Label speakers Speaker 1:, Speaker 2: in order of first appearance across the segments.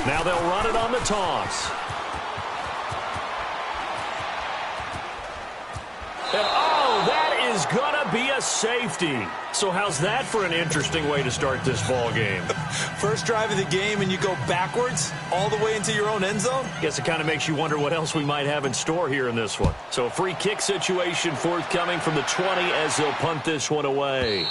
Speaker 1: Now they'll run it on the toss. And, oh, that is going to be a safety. So how's that for an interesting way to start this ball game?
Speaker 2: First drive of the game and you go backwards all the way into your own end zone?
Speaker 1: Guess it kind of makes you wonder what else we might have in store here in this one. So a free kick situation forthcoming from the 20 as they'll punt this one away.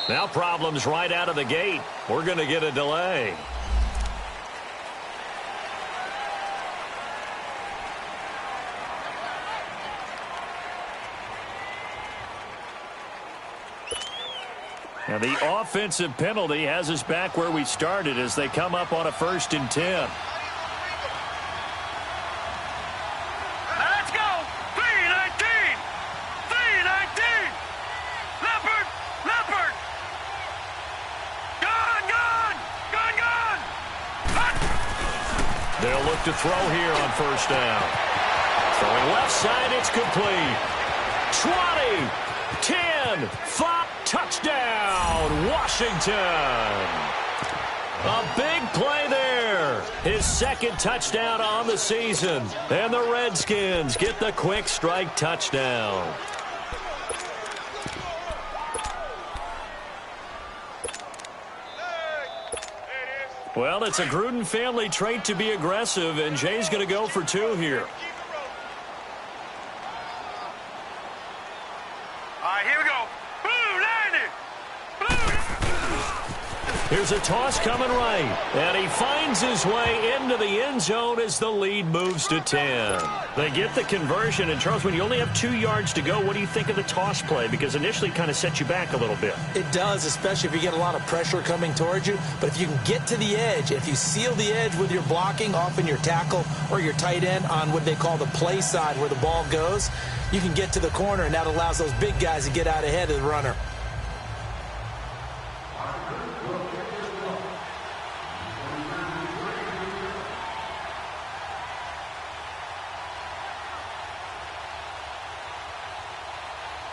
Speaker 1: Now problems right out of the gate. We're going to get a delay. Now the offensive penalty has us back where we started as they come up on a 1st and 10. They'll look to throw here on 1st down. Throwing left side, it's complete. 20, 10, 5, touchdown, Washington. A big play there. His 2nd touchdown on the season. And the Redskins get the quick strike touchdown. Well, it's a Gruden family trait to be aggressive, and Jay's going to go for 2 here.
Speaker 3: All right, here we go. Boom, 90. Boom.
Speaker 1: Here's a toss coming right, and he finds his way into the end zone as the lead moves to 10. They get the conversion, and Charles, when you only have 2 yards to go, what do you think of the toss play? Because initially it kind of set you back a little bit.
Speaker 2: It does, especially if you get a lot of pressure coming towards you. But if you can get to the edge, if you seal the edge with your blocking, often your tackle or your tight end on what they call the play side where the ball goes, you can get to the corner, and that allows those big guys to get out ahead of the runner.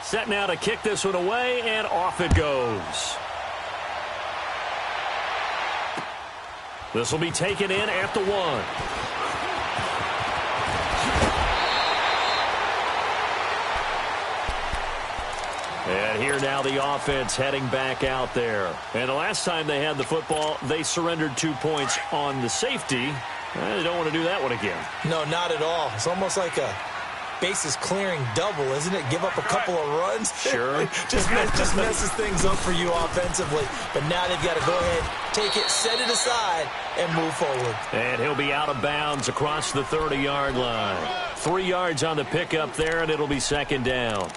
Speaker 1: Set now to kick this one away, and off it goes. This will be taken in at the 1. And here now the offense heading back out there. And the last time they had the football, they surrendered 2 points on the safety. They don't want to do that one again.
Speaker 2: No, not at all. It's almost like a bases clearing double, isn't it? Give up a couple of runs.
Speaker 1: Sure.
Speaker 2: just messes things up for you offensively. But now they've got to go ahead, take it, set it aside, and move forward.
Speaker 1: And he'll be out of bounds across the 30-yard line. 3 yards on the pickup there, and it'll be 2nd down.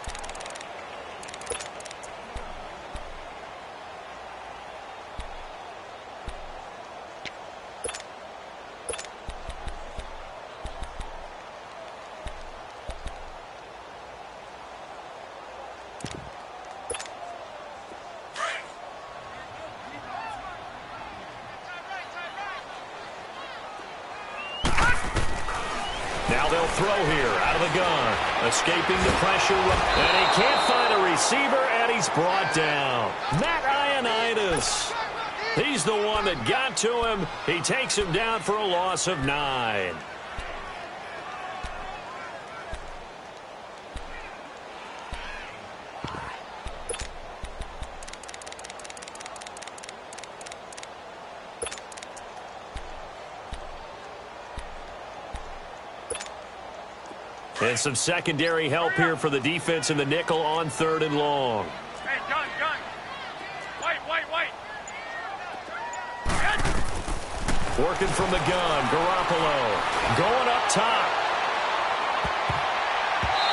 Speaker 1: Now they'll throw here out of the gun. Escaping the pressure. And he can't find a receiver, and he's brought down. Matt Ioannidis. He's the one that got to him. He takes him down for a loss of 9. And some secondary help here for the defense in the nickel on 3rd and long.
Speaker 3: Hey, gun. White.
Speaker 1: Working from the gun, Garoppolo going up top.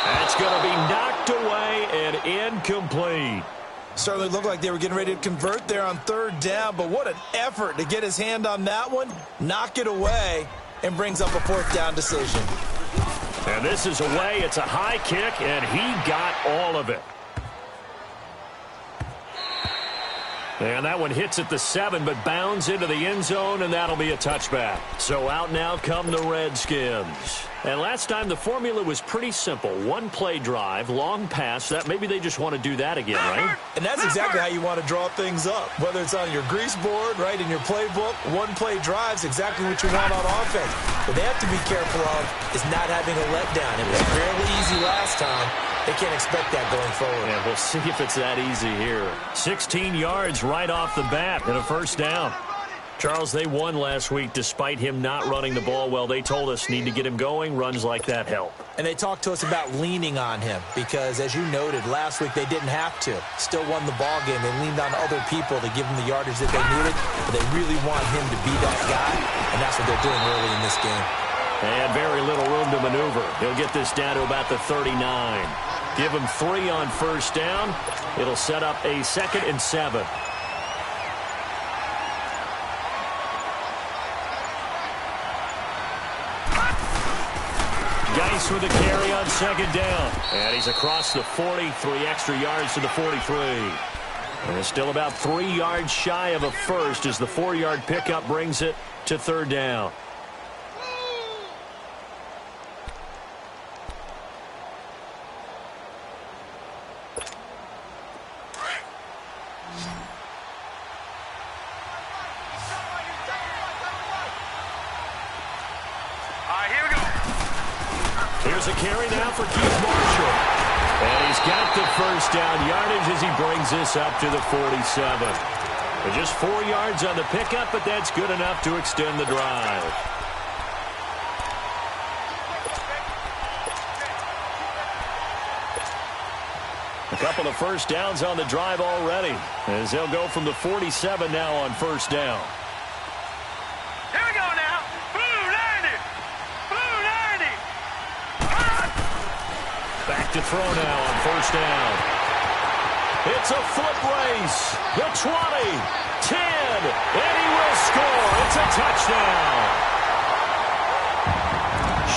Speaker 1: That's going to be knocked away and incomplete.
Speaker 2: Certainly looked like they were getting ready to convert there on third down, but what an effort to get his hand on that one, knock it away, and brings up a fourth down decision.
Speaker 1: And this is away. It's a high kick, and he got all of it. And that one hits at the 7, but bounds into the end zone, and that'll be a touchback. So out now come the Redskins. And last time the formula was pretty simple. One play drive, long pass. That maybe they just want to do that again, right?
Speaker 2: And that's exactly how you want to draw things up. Whether it's on your grease board, right, in your playbook, one play drive's exactly what you want on offense. What they have to be careful of is not having a letdown. It was fairly easy last time. They can't expect that going forward.
Speaker 1: And we'll see if it's that easy here. 16 yards right off the bat and a first down. Charles, they won last week despite him not running the ball well. They told us need to get him going. Runs like that help.
Speaker 2: And they talked to us about leaning on him because, as you noted, last week they didn't have to. Still won the ball game. They leaned on other people to give them the yardage that they needed. But they really want him to be that guy, and that's what they're doing early in this game.
Speaker 1: And very little room to maneuver. He'll get this down to about the 39. Give him 3 on first down. It'll set up a 2nd and 7. Geis with a carry on 2nd down. And he's across the 40, 3 extra yards to the 43. And it's still about 3 yards shy of a first as the 4-yard pickup brings it to 3rd down. Here's a carry now for Keith Marshall. And he's got the first down yardage as he brings this up to the 47. But just 4 yards on the pickup, but that's good enough to extend the drive. A couple of first downs on the drive already, as they'll go from the 47 now on first down.
Speaker 3: Here we go now. Blue 90. Blue 90.
Speaker 1: Back to throw now on first down. It's a foot race. The 20, 10, and he will score. It's a touchdown.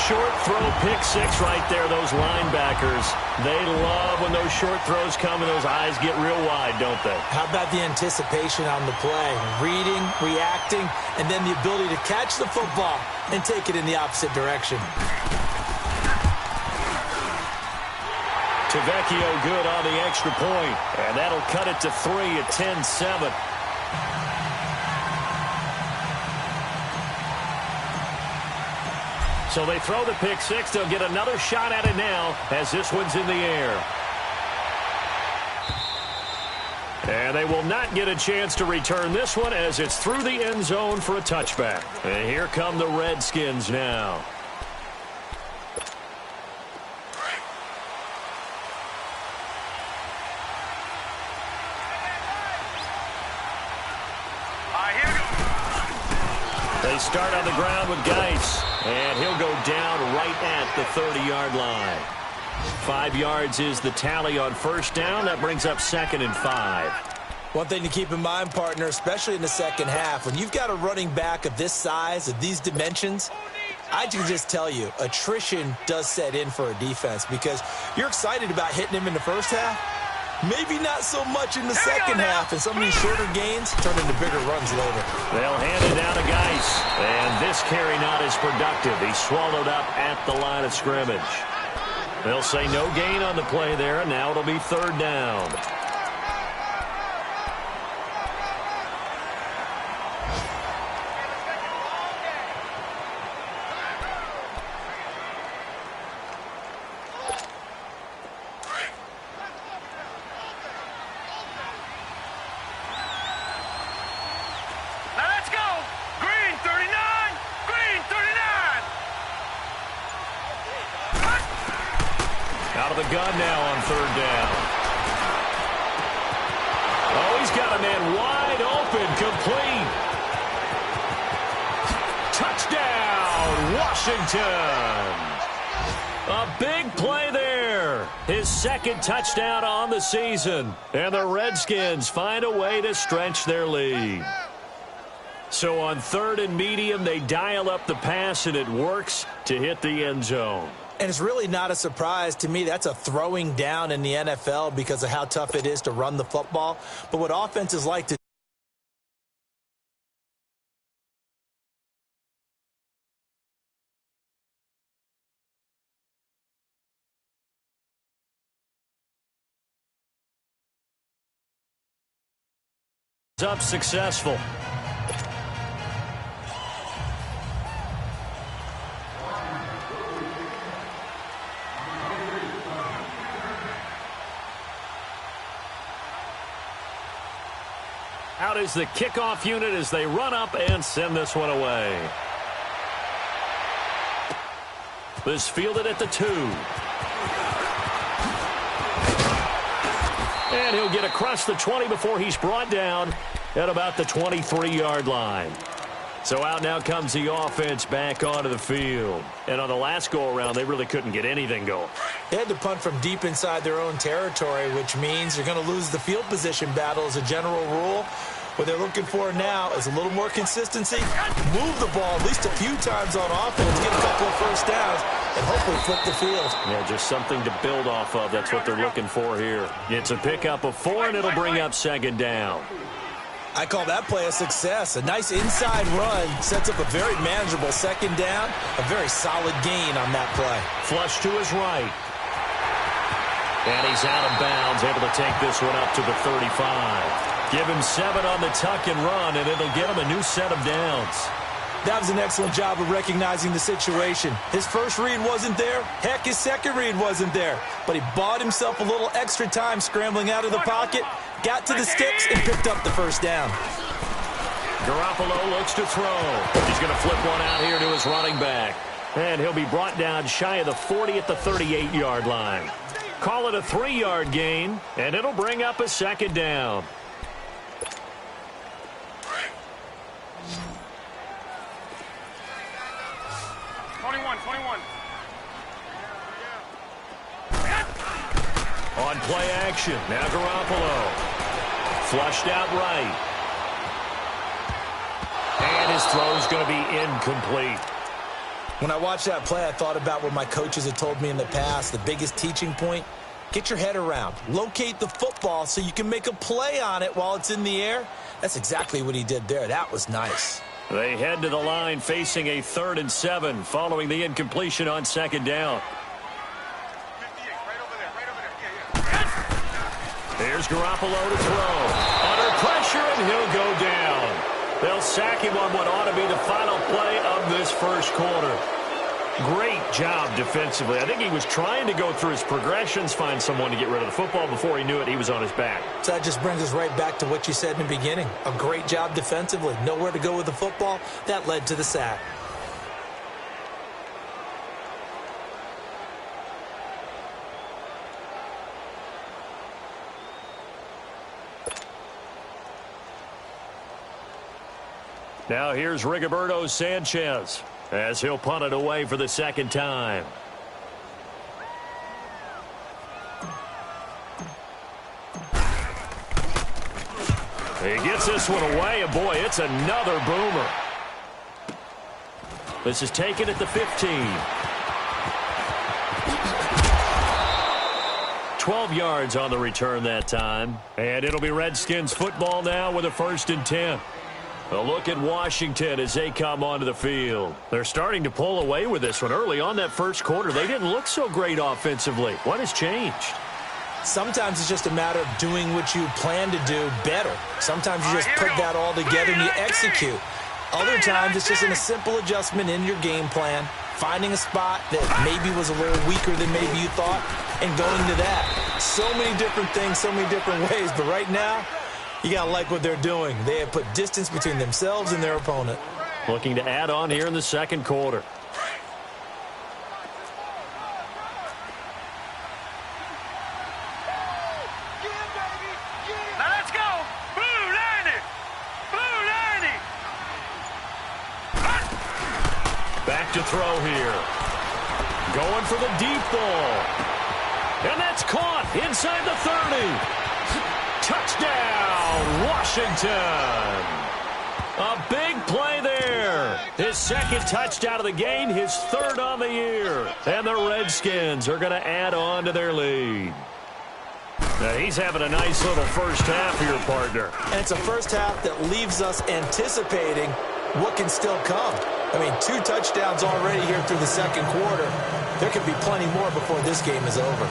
Speaker 1: Short throw, pick 6 right there. Those linebackers, they love when those short throws come and those eyes get real wide, don't they?
Speaker 2: How about the anticipation on the play? Reading, reacting, and then the ability to catch the football and take it in the opposite direction.
Speaker 1: Tavecchio good on the extra point, and that'll cut it to 3 at 10-7. So they throw the pick 6. They'll get another shot at it now as this one's in the air. And they will not get a chance to return this one as it's through the end zone for a touchback. And here come the Redskins now. They start on the ground with Geis, and he'll go down right at the 30-yard line. 5 yards is the tally on first down. That brings up 2nd and 5.
Speaker 2: One thing to keep in mind, partner, especially in the second half, when you've got a running back of this size, of these dimensions, I can just tell you, attrition does set in for a defense because you're excited about hitting him in the first half. Maybe not so much in the second half, and some of these shorter gains turn into bigger runs later.
Speaker 1: They'll hand it down to Geis, and this carry not as productive. He's swallowed up at the line of scrimmage. They'll say no gain on the play there, and now it'll be 3rd down. Out of the gun now on 3rd down. Oh, he's got a man wide open, complete. Washington. A big play there. His second touchdown on the season. And the Redskins find a way to stretch their lead. So on 3rd and medium, they dial up the pass, and it works to hit the end zone.
Speaker 2: And it's really not a surprise to me. That's a throwing down in the NFL because of how tough it is to run the football. But what offenses like to
Speaker 1: up successful. Out is the kickoff unit as they run up and send this one away. This fielded at the 2. And he'll get across the 20 before he's brought down at about the 23-yard line. So out now comes the offense back onto the field. And on the last go-around, they really couldn't get anything going.
Speaker 2: They had to punt from deep inside their own territory, which means you're going to lose the field position battle as a general rule. What they're looking for now is a little more consistency, move the ball at least a few times on offense, get a couple of first downs, and hopefully flip the field.
Speaker 1: Yeah, just something to build off of. That's what they're looking for here. It's a pickup of 4, and it'll bring up 2nd down.
Speaker 2: I call that play a success. A nice inside run sets up a very manageable 2nd down, a very solid gain on that play.
Speaker 1: Flush to his right. And he's out of bounds, able to take this one up to the 35. Give him 7 on the tuck and run, and it'll get him a new set of downs.
Speaker 2: That was an excellent job of recognizing the situation. His first read wasn't there. Heck, his second read wasn't there. But he bought himself a little extra time scrambling out of the pocket, got to the sticks, and picked up the first down.
Speaker 1: Garoppolo looks to throw. He's going to flip one out here to his running back. And he'll be brought down shy of the 40 at the 38-yard line. Call it a 3-yard gain, and it'll bring up a 2nd down. On play action, now Garoppolo. Flushed out right. And his throw's going to be incomplete.
Speaker 2: When I watched that play, I thought about what my coaches had told me in the past. The biggest teaching point, get your head around. Locate the football so you can make a play on it while it's in the air. That's exactly what he did there. That was nice.
Speaker 1: They head to the line facing a 3rd and 7 following the incompletion on 2nd down. Here's Garoppolo to throw. Under pressure, and he'll go down. They'll sack him on what ought to be the final play of this first quarter. Great job defensively. I think he was trying to go through his progressions, find someone to get rid of the football. Before he knew it, he was on his back.
Speaker 2: So that just brings us right back to what you said in the beginning. A great job defensively. Nowhere to go with the football. That led to the sack.
Speaker 1: Now here's Rigoberto Sanchez as he'll punt it away for the 2nd time. He gets this one away, and boy, it's another boomer. This is taken at the 15. 12 yards on the return that time. And it'll be Redskins football now with a 1st and 10. A look at Washington as they come onto the field. They're starting to pull away with this one. Early on that first quarter, they didn't look so great offensively. What has changed?
Speaker 2: Sometimes it's just a matter of doing what you plan to do better. Sometimes you just put that all together and you execute. Other times it's just a simple adjustment in your game plan, finding a spot that maybe was a little weaker than maybe you thought, and going to that. So many different things, so many different ways, but right now, you got to like what they're doing. They have put distance between themselves and their opponent.
Speaker 1: Looking to add on here in the second quarter.
Speaker 3: Now let's go. Blue 90. Blue 90.
Speaker 1: Back to throw here. Going for the deep ball. And that's caught inside the 30. Touchdown, Washington. A big play there. His second touchdown of the game, his third on the year. And the Redskins are going to add on to their lead. Now, he's having a nice little first half here, partner.
Speaker 2: And it's a first half that leaves us anticipating what can still come. I mean, 2 touchdowns already here through the second quarter. There could be plenty more before this game is over.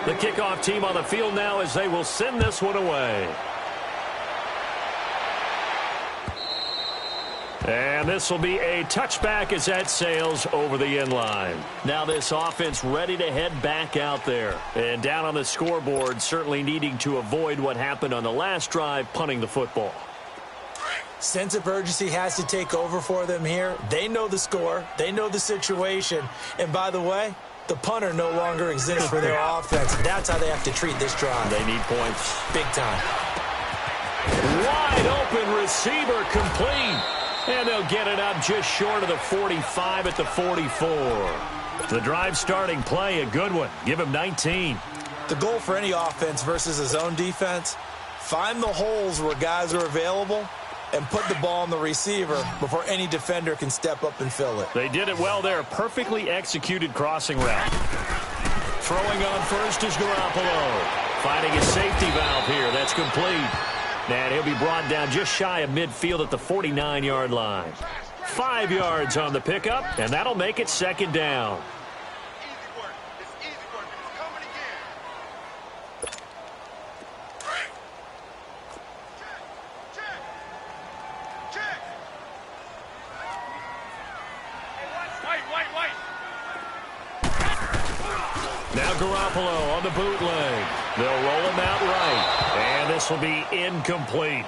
Speaker 1: The kickoff team on the field now as they will send this one away. And this will be a touchback as that sails over the end line. Now this offense ready to head back out there. And down on the scoreboard, certainly needing to avoid what happened on the last drive, punting the football.
Speaker 2: Sense of urgency has to take over for them here. They know the score. They know the situation. And by the way, the punter no longer exists for their offense. That's how they have to treat this drive.
Speaker 1: They need points.
Speaker 2: Big time.
Speaker 1: Wide open receiver complete. And they'll get it up just short of the 45 at the 44. The drive starting play, a good one. Give him 19.
Speaker 2: The goal for any offense versus a zone defense, find the holes where guys are available and put the ball on the receiver before any defender can step up and fill it.
Speaker 1: They did it well there. Perfectly executed crossing route. Throwing on first is Garoppolo. Finding a safety valve here. That's complete. And he'll be brought down just shy of midfield at the 49-yard line. 5 yards on the pickup, and that'll make it second down. Now Garoppolo on the bootleg. They'll roll him out right. And this will be incomplete.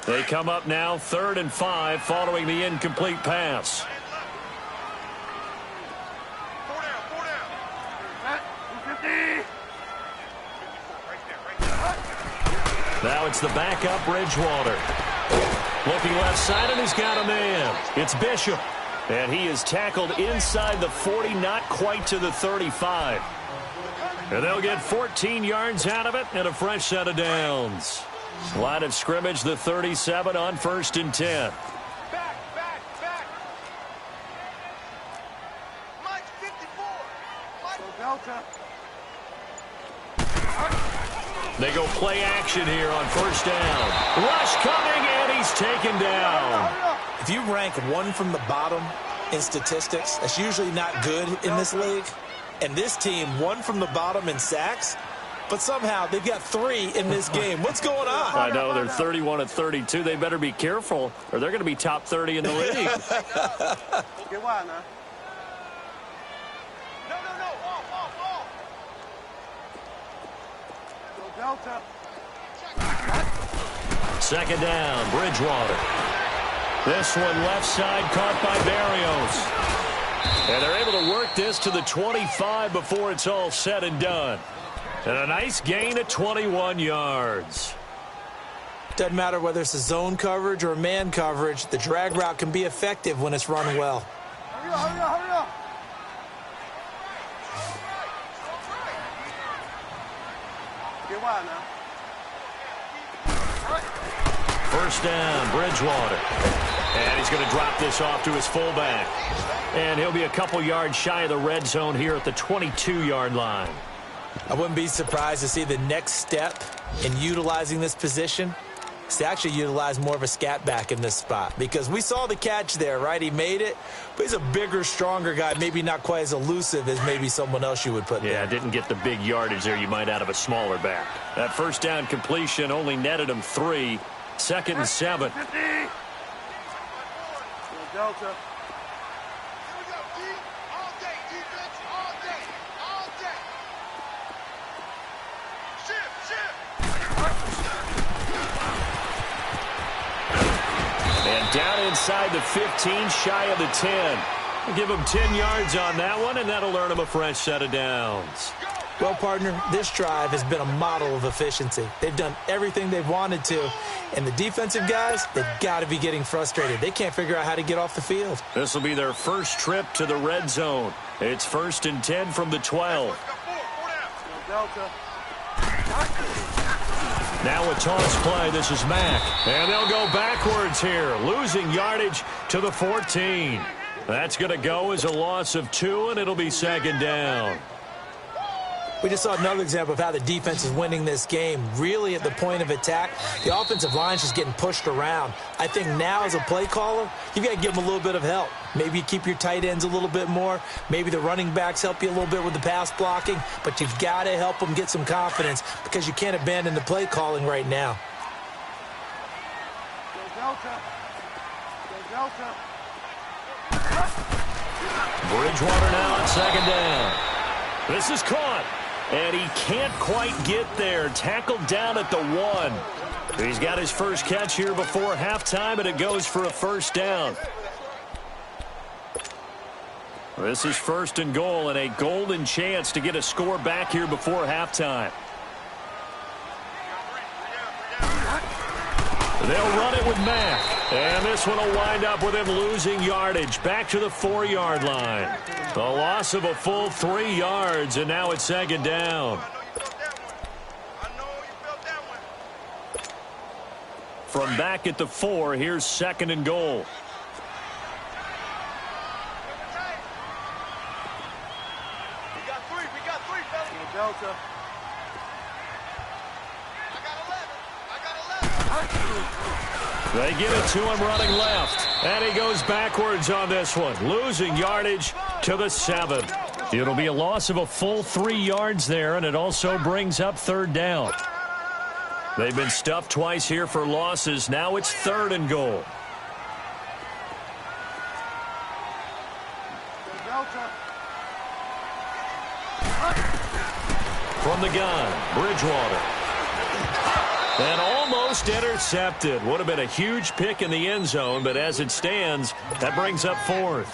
Speaker 1: They come up now 3rd and 5 following the incomplete pass. Now it's the backup Bridgewater. Looking left side, and he's got a man. It's Bishop. And he is tackled inside the 40, not quite to the 35. And they'll get 14 yards out of it and a fresh set of downs. Line of scrimmage, the 37 on 1st and 10.
Speaker 3: Back. Mike 54. Mike Delta.
Speaker 1: They go play action here on 1st down. Rush coming, and he's taken down.
Speaker 2: If you rank one from the bottom in statistics, that's usually not good in this league. And this team, one from the bottom in sacks, but somehow they've got 3 in this game. What's going on?
Speaker 1: I know, they're 31 of 32. They better be careful, or they're going to be top 30 in the league.
Speaker 3: Get wild now. No. Wall. Go Delta.
Speaker 1: Second down, Bridgewater. This one left side caught by Barrios. And they're able to work this to the 25 before it's all said and done. And a nice gain of 21 yards.
Speaker 2: Doesn't matter whether it's a zone coverage or man coverage, the drag route can be effective when it's run well.
Speaker 3: Hurry up. Get wild now.
Speaker 1: First down, Bridgewater. And he's going to drop this off to his fullback. And he'll be a couple yards shy of the red zone here at the 22-yard line.
Speaker 2: I wouldn't be surprised to see the next step in utilizing this position is to actually utilize more of a scat back in this spot. Because we saw the catch there, right? He made it, but he's a bigger, stronger guy, maybe not quite as elusive as maybe someone else you would put there.
Speaker 1: Yeah, didn't get the big yardage there you might out of a smaller back. That first down completion only netted him 3. 2nd and 7.
Speaker 3: 50. Go Delta.
Speaker 1: inside the 15, shy of the 10. We'll give him 10 yards on that one, and that'll earn him a fresh set of downs.
Speaker 2: Well, partner, this drive has been a model of efficiency. They've done everything they've wanted to, and the defensive guys, they've got to be getting frustrated. They can't figure out how to get off the field.
Speaker 1: This will be their first trip to the red zone. It's 1st and 10 from the 12. Now a toss play. This is Mack. And they'll go backwards here, losing yardage to the 14. That's going to go as a loss of 2, and it'll be 2nd down.
Speaker 2: We just saw another example of how the defense is winning this game. Really at the point of attack, the offensive line's just getting pushed around. I think now as a play caller, you've got to give them a little bit of help. Maybe you keep your tight ends a little bit more. Maybe the running backs help you a little bit with the pass blocking. But you've got to help them get some confidence because you can't abandon the play calling right now.
Speaker 1: Bridgewater now on 2nd down. This is caught. And he can't quite get there. Tackled down at the 1. He's got his first catch here before halftime, and it goes for a 1st down. This is 1st and goal, and a golden chance to get a score back here before halftime. They'll run it with Mack. And this one will wind up with him losing yardage back to the 4-yard line. A loss of a full 3 yards, and now it's 2nd down. From back at the 4, here's 2nd and goal.
Speaker 3: We got three, fellas. Delta.
Speaker 1: They give it to him running left. And he goes backwards on this one, losing yardage to the 7. It'll be a loss of a full 3 yards there, and it also brings up 3rd down. They've been stuffed twice here for losses. Now it's 3rd and goal. From the gun, Bridgewater. And almost intercepted. Would have been a huge pick in the end zone, but as it stands, that brings up 4th.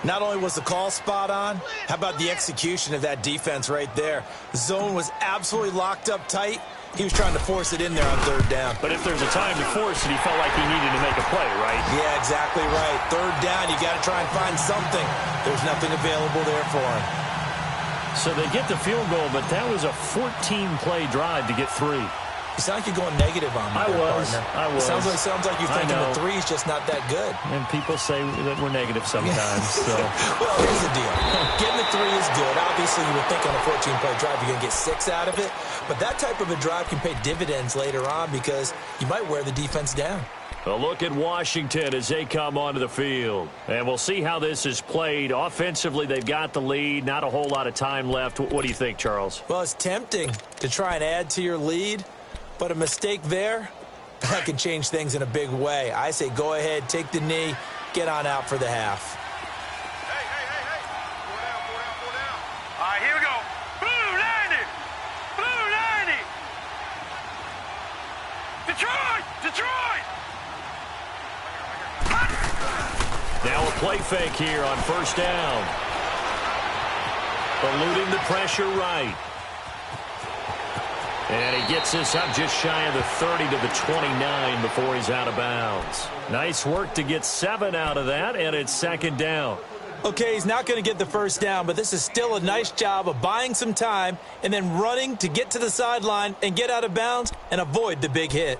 Speaker 2: Not only was the call spot on, how about the execution of that defense right there? The zone was absolutely locked up tight. He was trying to force it in there on 3rd down.
Speaker 1: But if there's a time to force it, he felt like he needed to make a play, right?
Speaker 2: Yeah, exactly right. 3rd down, you got to try and find something. There's nothing available there for him.
Speaker 1: So they get the field goal, but that was a 14-play drive to get 3.
Speaker 2: You sound like you're going negative on me, partner.
Speaker 1: I was.
Speaker 2: Sounds like you're thinking the 3 is just not that good.
Speaker 1: And people say that we're negative sometimes. So.
Speaker 2: Well, here's the deal. Getting a 3 is good. Obviously, you would think on a 14-play drive you're going to get 6 out of it. But that type of a drive can pay dividends later on because you might wear the defense down.
Speaker 1: A look at Washington as they come onto the field. And we'll see how this is played. Offensively, they've got the lead. Not a whole lot of time left. What do you think, Charles?
Speaker 2: Well, it's tempting to try and add to your lead. But a mistake there, that can change things in a big way. I say go ahead, take the knee, get on out for the half.
Speaker 3: Hey. Pull down. All right, here we go. Blue 90. Blue 90. Detroit.
Speaker 1: Now a play fake here on 1st down. Eluding the pressure right. And he gets this up just shy of the 30 to the 29 before he's out of bounds. Nice work to get 7 out of that, and it's 2nd down.
Speaker 2: Okay, he's not going to get the 1st down, but this is still a nice job of buying some time and then running to get to the sideline and get out of bounds and avoid the big hit.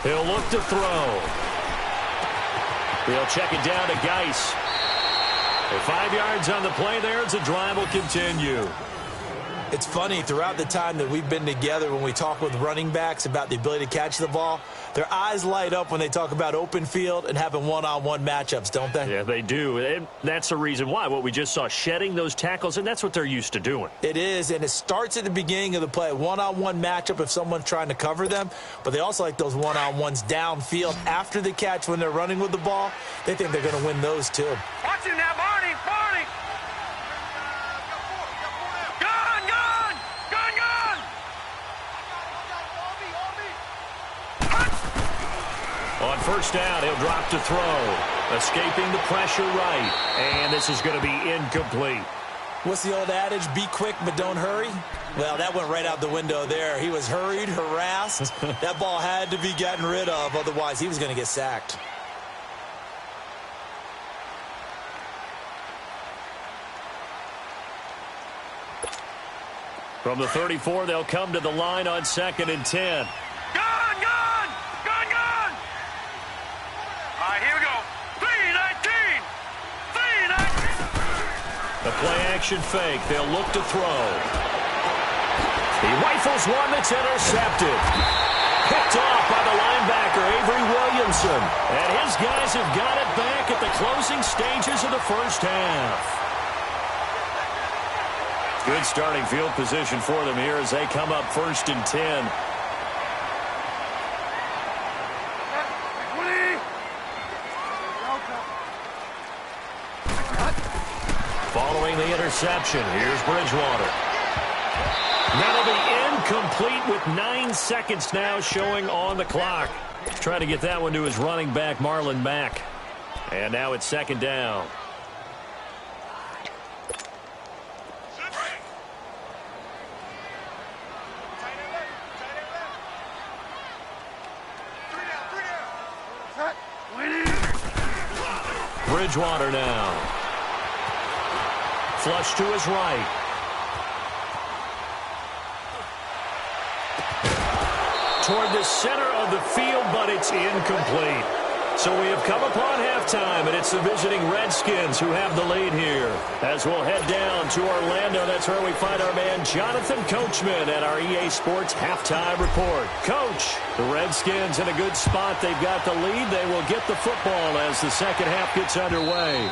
Speaker 1: He'll look to throw. He'll check it down to Geis. 5 yards on the play there as the drive will continue.
Speaker 2: It's funny, throughout the time that we've been together, when we talk with running backs about the ability to catch the ball, their eyes light up when they talk about open field and having one-on-one matchups, don't they?
Speaker 1: Yeah, they do. And that's the reason why. What we just saw, shedding those tackles, and that's what they're used to doing.
Speaker 2: It is, and it starts at the beginning of the play. One-on-one matchup if someone's trying to cover them, but they also like those one-on-ones downfield after the catch when they're running with the ball. They think they're going to win those, too.
Speaker 3: Watch him now, Barney! Barney! Gun! Gun! Gun! Gun!
Speaker 1: On first down, he'll drop to throw. Escaping the pressure right. And this is going to be incomplete.
Speaker 2: What's the old adage? Be quick, but don't hurry? Well, that went right out the window there. He was hurried, harassed. That ball had to be gotten rid of. Otherwise, he was going to get sacked.
Speaker 1: From the 34, they'll come to the line on 2nd and 10.
Speaker 3: Gun! Gun! Gun! Gun! All right, here we go. 3-19! 3-19!
Speaker 1: The play-action fake. They'll look to throw. He rifles one that's intercepted. Picked off by the linebacker, Avery Williamson. And his guys have got it back at the closing stages of the first half. Good starting field position for them here as they come up 1st and 10. Following the interception, here's Bridgewater. That'll be incomplete with 9 seconds now showing on the clock. Trying to get that one to his running back, Marlon Mack. And now it's 2nd down. Bridgewater now. Flush to his right. Toward the center of the field, but it's incomplete. So we have come upon halftime, and it's the visiting Redskins who have the lead here. As we'll head down to Orlando, that's where we find our man Jonathan Coachman at our EA Sports Halftime Report. Coach, the Redskins in a good spot. They've got the lead. They will get the football as the second half gets underway.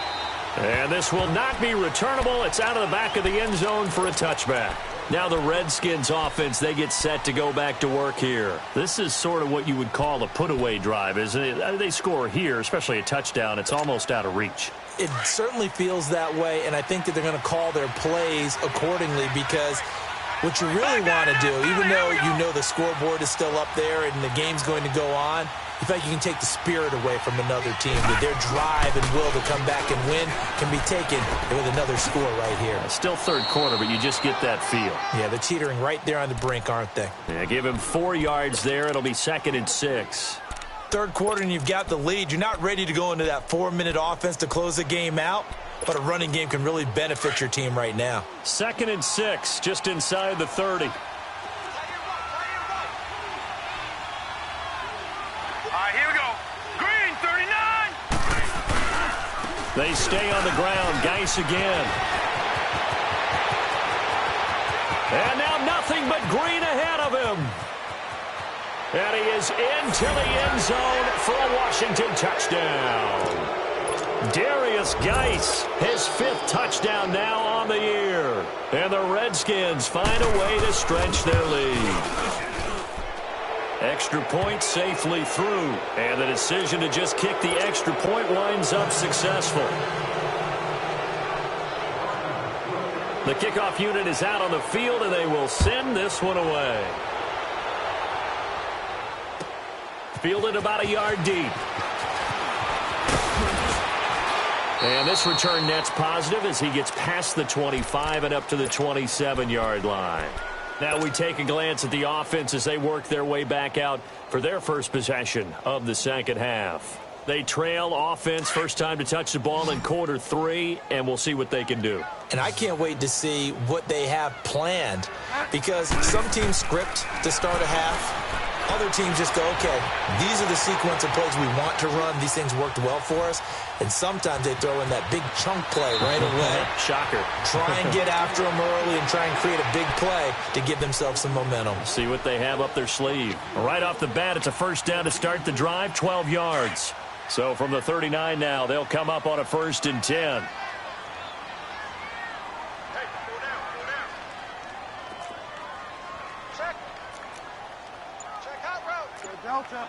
Speaker 1: And this will not be returnable. It's out of the back of the end zone for a touchback. Now the Redskins offense, they get set to go back to work here. This is sort of what you would call a put-away drive, isn't it? They score here, especially a touchdown. It's almost out of reach.
Speaker 2: It certainly feels that way, and I think that they're going to call their plays accordingly because what you really want to do, even though you know the scoreboard is still up there and the game's going to go on, you feel like you can take the spirit away from another team. That their drive and will to come back and win can be taken with another score right here.
Speaker 1: Still third quarter, but you just get that feel.
Speaker 2: Yeah, they're teetering right there on the brink, aren't they?
Speaker 1: Yeah, give him 4 yards there. It'll be 2nd and 6.
Speaker 2: Third quarter and you've got the lead. You're not ready to go into that 4-minute offense to close the game out, but a running game can really benefit your team right now.
Speaker 1: 2nd and 6, just inside the 30. They stay on the ground. Geis again. And now nothing but green ahead of him. And he is into the end zone for a Washington touchdown. Darius Geis, his 5th touchdown now on the year. And the Redskins find a way to stretch their lead. Extra point safely through. And the decision to just kick the extra point winds up successful. The kickoff unit is out on the field, and they will send this one away. Fielded about a yard deep. And this return net's positive as he gets past the 25 and up to the 27-yard line. Now we take a glance at the offense as they work their way back out for their first possession of the second half. They trail offense, first time to touch the ball in quarter 3, and we'll see what they can do.
Speaker 2: And I can't wait to see what they have planned because some teams script to start a half. Other teams just go, okay, these are the sequence of plays we want to run. These things worked well for us. And sometimes they throw in that big chunk play right away.
Speaker 1: Shocker.
Speaker 2: Try and get after them early and try and create a big play to give themselves some momentum.
Speaker 1: See what they have up their sleeve. Right off the bat, it's a first down to start the drive, 12 yards. So from the 39 now, they'll come up on a 1st and 10.
Speaker 3: Delta.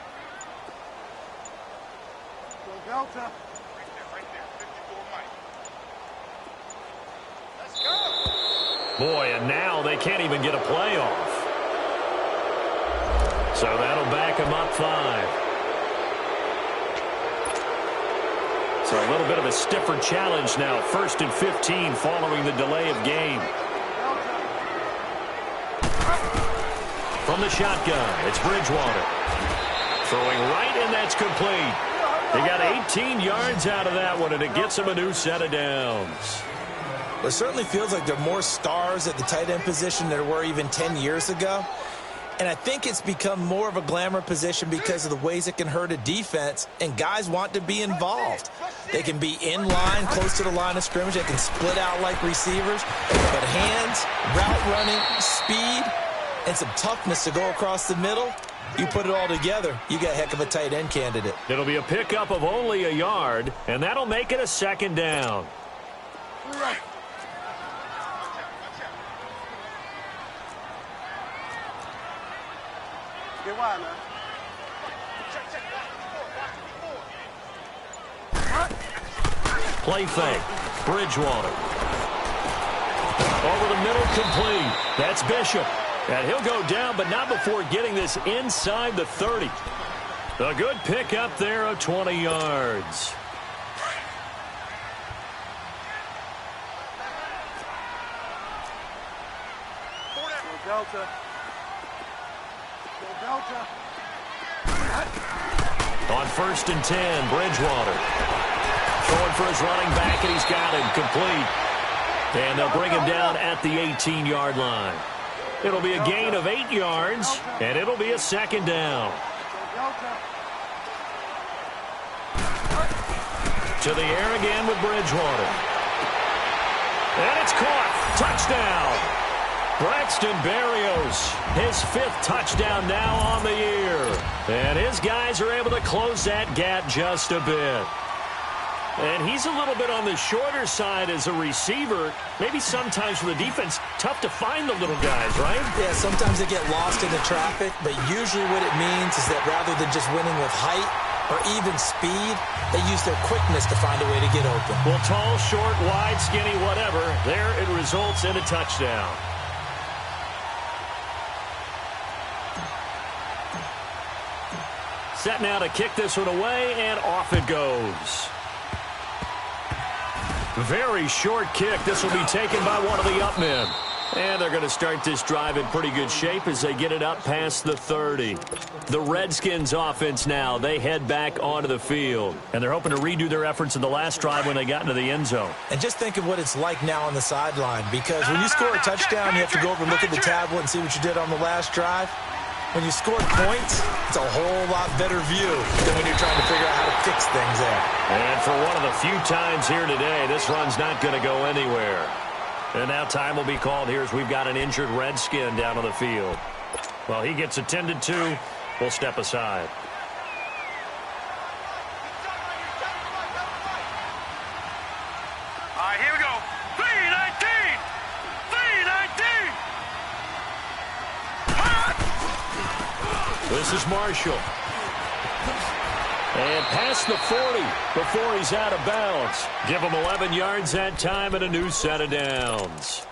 Speaker 3: Go Delta. Right there, 54 Mike. Let's go.
Speaker 1: Boy, and now they can't even get a play off. So that'll back them up 5. So a little bit of a stiffer challenge now. 1st and 15 following the delay of game. From the shotgun, it's Bridgewater. Throwing right, and that's complete. They got 18 yards out of that one, and it gets them a new set of downs.
Speaker 2: It certainly feels like there are more stars at the tight end position than there were even 10 years ago. And I think it's become more of a glamour position because of the ways it can hurt a defense, and guys want to be involved. They can be in line, close to the line of scrimmage. They can split out like receivers. But hands, route running, speed, and some toughness to go across the middle, you put it all together, you got a heck of a tight end candidate.
Speaker 1: It'll be a pickup of only a yard, and that'll make it a 2nd down.
Speaker 3: Get wide, man.
Speaker 1: Play fake. Bridgewater. Over the middle, complete. That's Bishop. And he'll go down, but not before getting this inside the 30. A good pickup there of 20 yards.
Speaker 3: Go Delta. Go Delta.
Speaker 1: On 1st and 10, Bridgewater. Throwing for his running back, and he's got him complete. And they'll bring him down at the 18-yard line. It'll be a gain of 8 yards, and it'll be a 2nd down. To the air again with Bridgewater. And it's caught. Touchdown. Braxton Berrios, his 5th touchdown now on the year. And his guys are able to close that gap just a bit. And he's a little bit on the shorter side as a receiver. Maybe sometimes for the defense, tough to find the little guys, right?
Speaker 2: Yeah, sometimes they get lost in the traffic, but usually what it means is that rather than just winning with height or even speed, they use their quickness to find a way to get open.
Speaker 1: Well, tall, short, wide, skinny, whatever, there it results in a touchdown. Set now to kick this one away, and off it goes. Very short kick. This will be taken by one of the up men. And they're going to start this drive in pretty good shape as they get it up past the 30. The Redskins offense now, they head back onto the field. And they're hoping to redo their efforts in the last drive when they got into the end zone.
Speaker 2: And just think of what it's like now on the sideline, because when you score a touchdown, you have to go over and look at the tablet and see what you did on the last drive. When you score points, it's a whole lot better view than when you're trying to figure out how to fix things there.
Speaker 1: And for one of the few times here today, this run's not going to go anywhere. And now time will be called here as we've got an injured Redskin down on the field. Well, he gets attended to. We'll step aside.
Speaker 3: All right, here we go. 319! 319!
Speaker 1: This is Marshall. And past the 40 before he's out of bounds. Give him 11 yards that time and a new set of downs.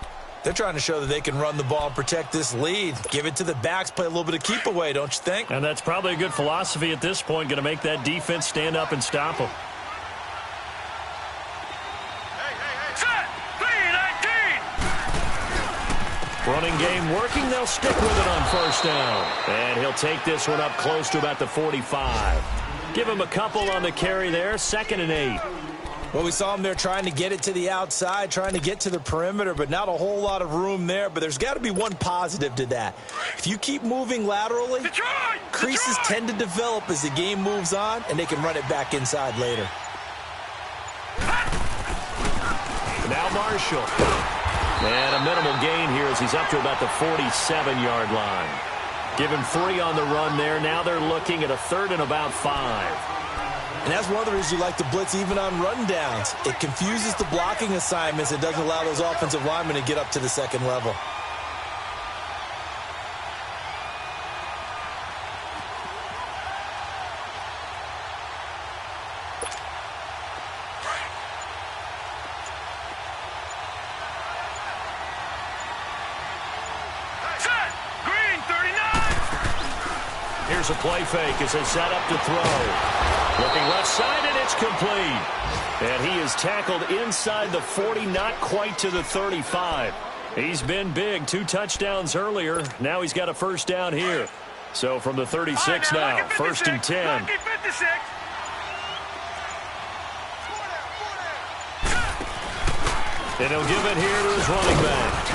Speaker 2: They're trying to show that they can run the ball and protect this lead. Give it to the backs, play a little bit of keep away, don't you think?
Speaker 1: And that's probably a good philosophy at this point, going to make that defense stand up and stop them.
Speaker 3: Set! 319!
Speaker 1: Running game working, they'll stick with it on first down. And he'll take this one up close to about the 45. Give him a couple on the carry there, 2nd and 8.
Speaker 2: Well, we saw him there trying to get it to the outside, trying to get to the perimeter, but not a whole lot of room there. But there's got to be one positive to that. If you keep moving laterally, creases tend to develop as the game moves on, and they can run it back inside later.
Speaker 1: Now Marshall. And a minimal gain here as he's up to about the 47-yard line. Give him 3 on the run there. Now they're looking at a 3rd and about 5.
Speaker 2: And that's one of the reasons you like to blitz even on rundowns. It confuses the blocking assignments. It doesn't allow those offensive linemen to get up to the second level.
Speaker 3: Set! Green, 39!
Speaker 1: Here's a play fake as they set up to throw. Looking left side, and it's complete. And he is tackled inside the 40, not quite to the 35. He's been big, 2 touchdowns earlier. Now he's got a first down here. So from the 36 now, 1st and 10. And he'll give it here to his running back.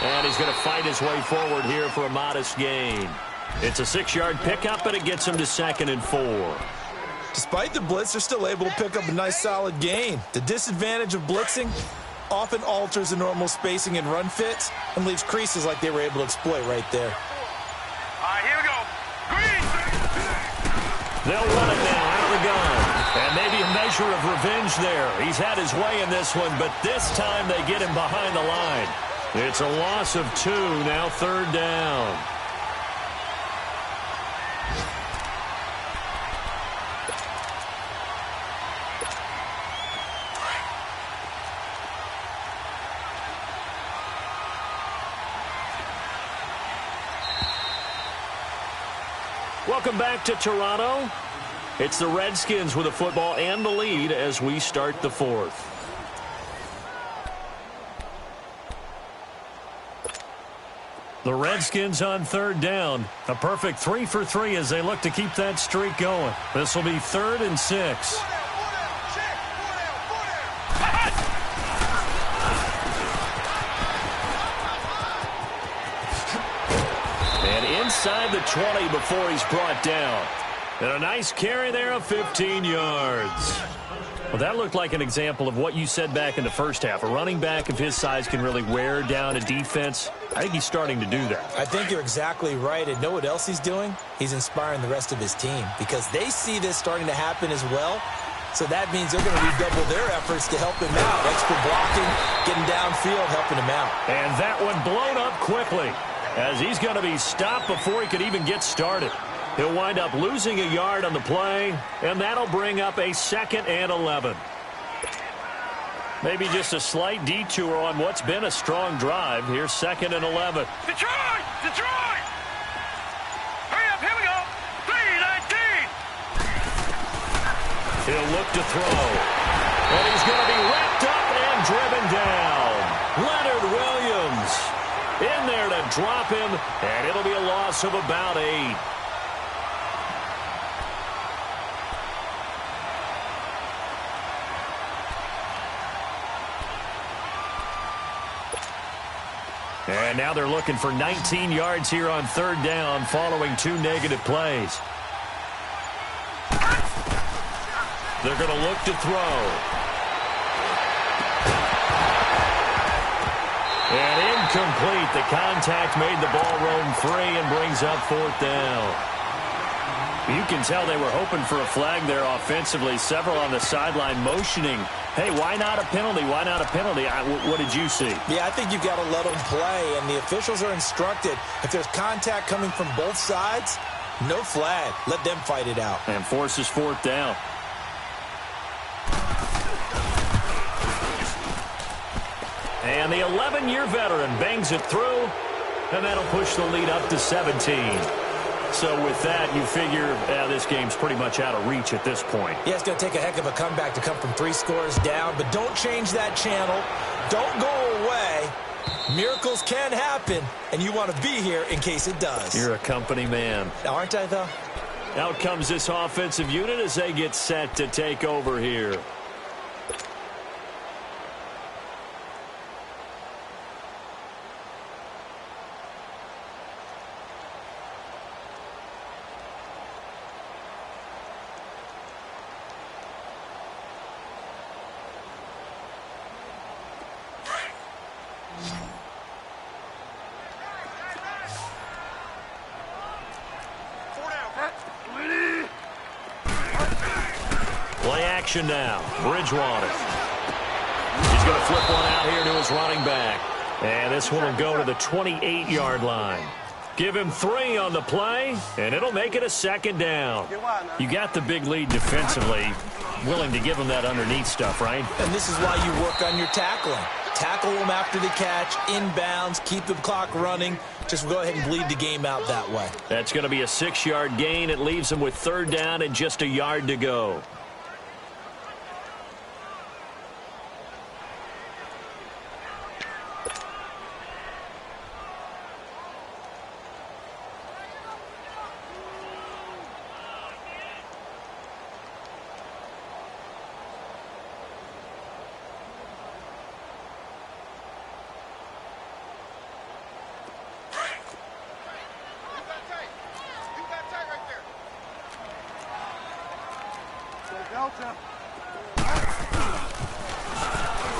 Speaker 1: And he's going to fight his way forward here for a modest gain. It's a 6-yard pickup, but it gets him to 2nd and 4.
Speaker 2: Despite the blitz, they're still able to pick up a nice, solid gain. The disadvantage of blitzing often alters the normal spacing and run fits and leaves creases like they were able to exploit right there.
Speaker 3: All right, here we go. Green!
Speaker 1: They'll run it now out of the gun. And maybe a measure of revenge there. He's had his way in this one, but this time they get him behind the line. It's a loss of 2, now 3rd down. Welcome back to Toronto. It's the Redskins with the football and the lead as we start the 4th. The Redskins on 3rd down. A perfect 3 for 3 as they look to keep that streak going. This will be 3rd and 6. Inside the 20 before he's brought down. And a nice carry there of 15 yards. Well, that looked like an example of what you said back in the first half. A running back of his size can really wear down a defense. I think he's starting to do that.
Speaker 2: I think you're exactly right. And know what else he's doing? He's inspiring the rest of his team because they see this starting to happen as well. So that means they're going to redouble their efforts to help him out. Extra blocking, getting downfield, helping him out.
Speaker 1: And that one blown up quickly, as he's going to be stopped before he could even get started. He'll wind up losing a yard on the play, and that'll bring up a 2nd and 11. Maybe just a slight detour on what's been a strong drive. Here's 2nd and 11.
Speaker 3: Detroit! Detroit! Hurry up, here we go. 3-19.
Speaker 1: He'll look to throw. And he's going to be wrapped up and driven down. Leonard Williams in there to drop him, and it'll be a loss of about 8. And now they're looking for 19 yards here on 3rd down following 2 negative plays. They're going to look to throw. And incomplete. The contact made the ball roam free and brings up 4th down. You can tell they were hoping for a flag there offensively. Several on the sideline motioning, hey, why not a penalty? Why not a penalty? What did you see?
Speaker 2: Yeah, I think you've got to let them play, and the officials are instructed. If there's contact coming from both sides, no flag. Let them fight it out.
Speaker 1: And forces 4th down. And the 11-year veteran bangs it through, and that'll push the lead up to 17. So with that, you figure this game's pretty much out of reach at this point.
Speaker 2: Yeah, it's going to take a heck of a comeback to come from 3 scores down, but don't change that channel. Don't go away. Miracles can happen, and you want to be here in case it does.
Speaker 1: You're a company man.
Speaker 2: Aren't I, though?
Speaker 1: Out comes this offensive unit as they get set to take over here. action now. Bridgewater. He's going to flip one out here to his running back. And this one will go to the 28-yard line. Give him 3 on the play, and it'll make it a second down. You got the big lead defensively, willing to give him that underneath stuff, right?
Speaker 2: And this is why you work on your tackling. Tackle them after the catch, inbounds, keep the clock running. Just go ahead and bleed the game out that way.
Speaker 1: That's going to be a 6-yard gain. It leaves him with 3rd down and just a yard to go.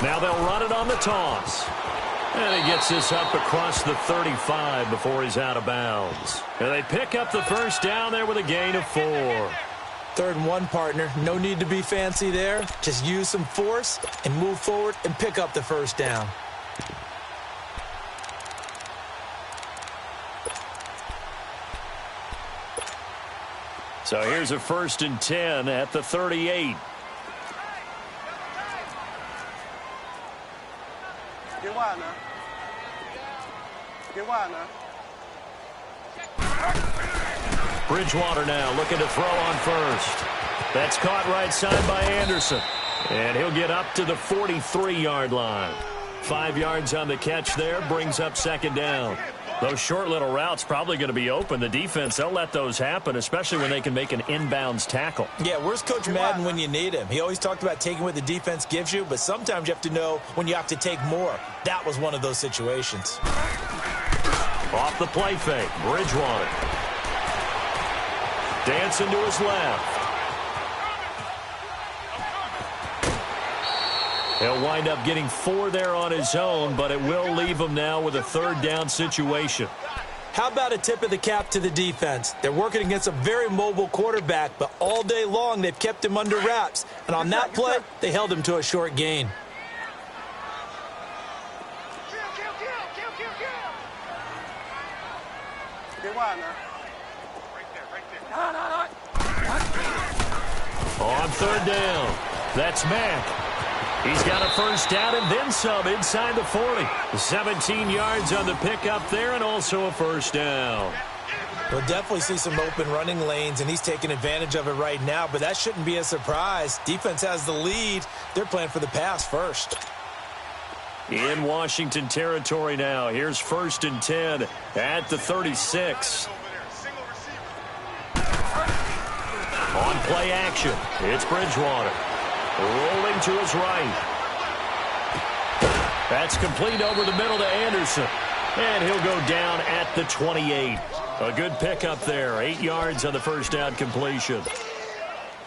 Speaker 1: Now they'll run it on the toss. And he gets this up across the 35 before he's out of bounds. And they pick up the 1st down there with a gain of 4.
Speaker 2: 3rd and 1, partner. No need to be fancy there. Just use some force and move forward and pick up the 1st down.
Speaker 1: So here's a 1st and 10 at the 38. Bridgewater now looking to throw on 1st. That's caught right side by Anderson. And he'll get up to the 43-yard line. 5 yards on the catch there, brings up 2nd down. Those short little routes probably going to be open. The defense, they'll let those happen, especially when they can make an inbounds tackle.
Speaker 2: Yeah, where's Coach Madden when you need him? He always talked about taking what the defense gives you, but sometimes you have to know when you have to take more. That was one of those situations.
Speaker 1: Off the play fake, Bridgewater. Dancing to his left. He'll wind up getting 4 there on his own, but it will leave him now with a 3rd down situation.
Speaker 2: How about a tip of the cap to the defense? They're working against a very mobile quarterback, but all day long they've kept him under wraps. And on that play, they held him to a short gain.
Speaker 1: On 3rd down, that's Mack. He's got a 1st down and then some inside the 40. 17 yards on the pickup there and also a 1st down.
Speaker 2: We'll definitely see some open running lanes, and he's taking advantage of it right now, but that shouldn't be a surprise. Defense has the lead. They're playing for the pass first.
Speaker 1: In Washington territory now. Here's 1st and 10 at the 36. On play action, it's Bridgewater. Rolling to his right. That's complete over the middle to Anderson. And he'll go down at the 28. A good pickup there. 8 yards on the 1st down completion.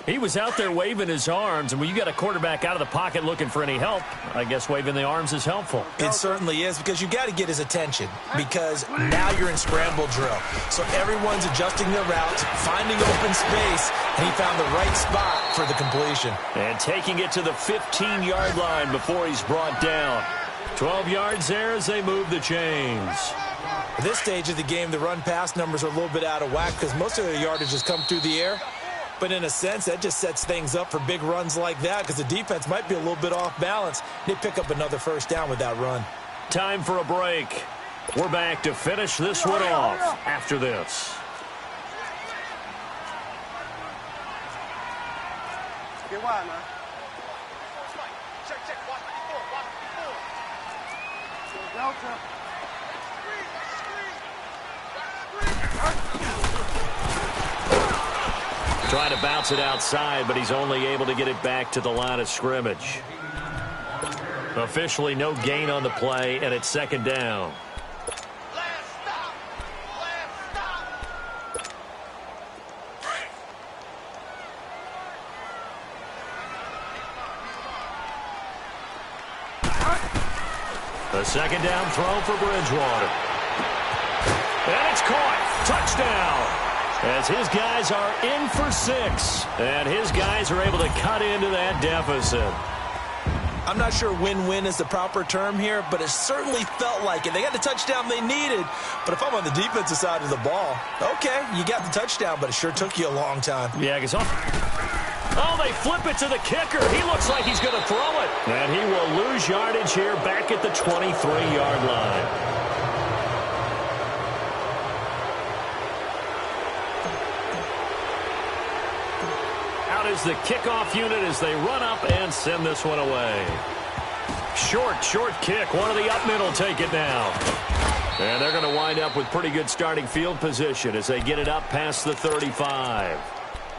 Speaker 1: He was out there waving his arms, and when you got a quarterback out of the pocket looking for any help, I guess waving the arms is helpful.
Speaker 2: It certainly is, because you got to get his attention, because now you're in scramble drill. So everyone's adjusting their routes, finding open space, and he found the right spot for the completion.
Speaker 1: And taking it to the 15-yard line before he's brought down. 12 yards there as they move the chains.
Speaker 2: At this stage of the game, the run-pass numbers are a little bit out of whack because most of their yardage has come through the air. But in a sense, that just sets things up for big runs like that because the defense might be a little bit off balance. They pick up another 1st down with that run.
Speaker 1: Time for a break. We're back to finish this one off after this. Trying to bounce it outside, but he's only able to get it back to the line of scrimmage. Officially no gain on the play, and it's 2nd down. A 2nd down throw for Bridgewater. And it's caught. Touchdown. as his guys are in for 6. And his guys are able to cut into that deficit.
Speaker 2: I'm not sure win-win is the proper term here, but it certainly felt like it. They got the touchdown they needed, but if I'm on the defensive side of the ball, okay, you got the touchdown, but it sure took you a long time.
Speaker 1: Yeah, because they flip it to the kicker. He looks like he's going to throw it. And he will lose yardage here back at the 23-yard line. Is the kickoff unit as they run up and send this one away. Short kick. One of the up middle take it now. And they're going to wind up with pretty good starting field position as they get it up past the 35.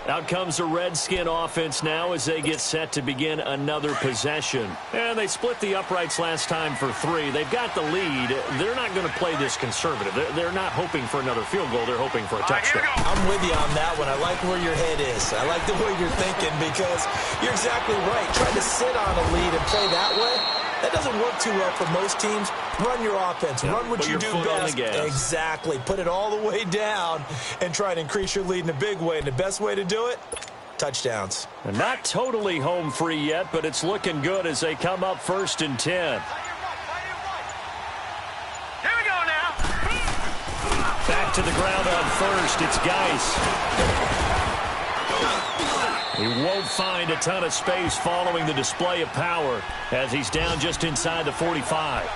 Speaker 1: Out comes the Redskin offense now as they get set to begin another possession. And they split the uprights last time for 3. They've got the lead. They're not going to play this conservative. They're not hoping for another field goal. They're hoping for a touchdown.
Speaker 2: I'm with you on that one. I like where your head is. I like the way you're thinking because you're exactly right. Trying to sit on a lead and play that way, that doesn't work too well for most teams. Run your offense.
Speaker 1: Yeah,
Speaker 2: run what you do best. Exactly. Put it all the way down and try to increase your lead in a big way. And the best way to do it, touchdowns.
Speaker 1: And not totally home free yet, but it's looking good as they come up 1st and 10.
Speaker 3: Here we go now.
Speaker 1: Back to the ground on 1st. It's Geis. He won't find a ton of space following the display of power as he's down just inside the 45.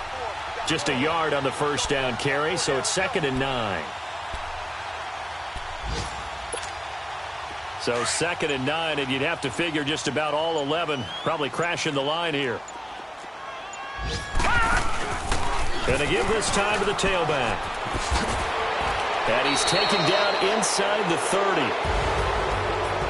Speaker 1: Just a yard on the first down carry, so it's 2nd and 9. So 2nd and 9, and you'd have to figure just about all 11 probably crashing the line here. And they give this time to the tailback. And he's taken down inside the 30.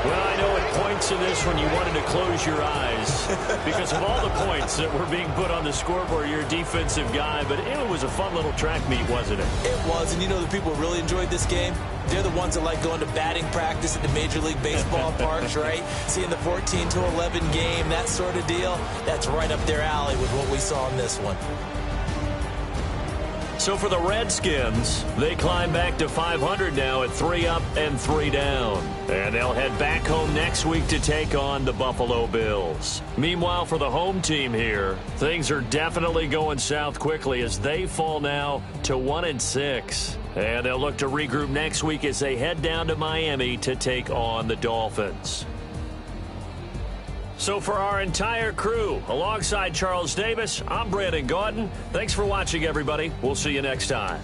Speaker 1: Well, I know at points in this when you wanted to close your eyes because of all the points that were being put on the scoreboard. You're a defensive guy, but it was a fun little track meet, wasn't it?
Speaker 2: It was, and you know the people who really enjoyed this game? They're the ones that like going to batting practice at the Major League Baseball parks, right? Seeing the 14-11 game, that sort of deal. That's right up their alley with what we saw in this one.
Speaker 1: So for the Redskins, they climb back to 500 now at 3 up and 3 down. And they'll head back home next week to take on the Buffalo Bills. Meanwhile, for the home team here, things are definitely going south quickly as they fall now to 1-6. And they'll look to regroup next week as they head down to Miami to take on the Dolphins. So for our entire crew, alongside Charles Davis, I'm Brandon Gaudin. Thanks for watching, everybody. We'll see you next time.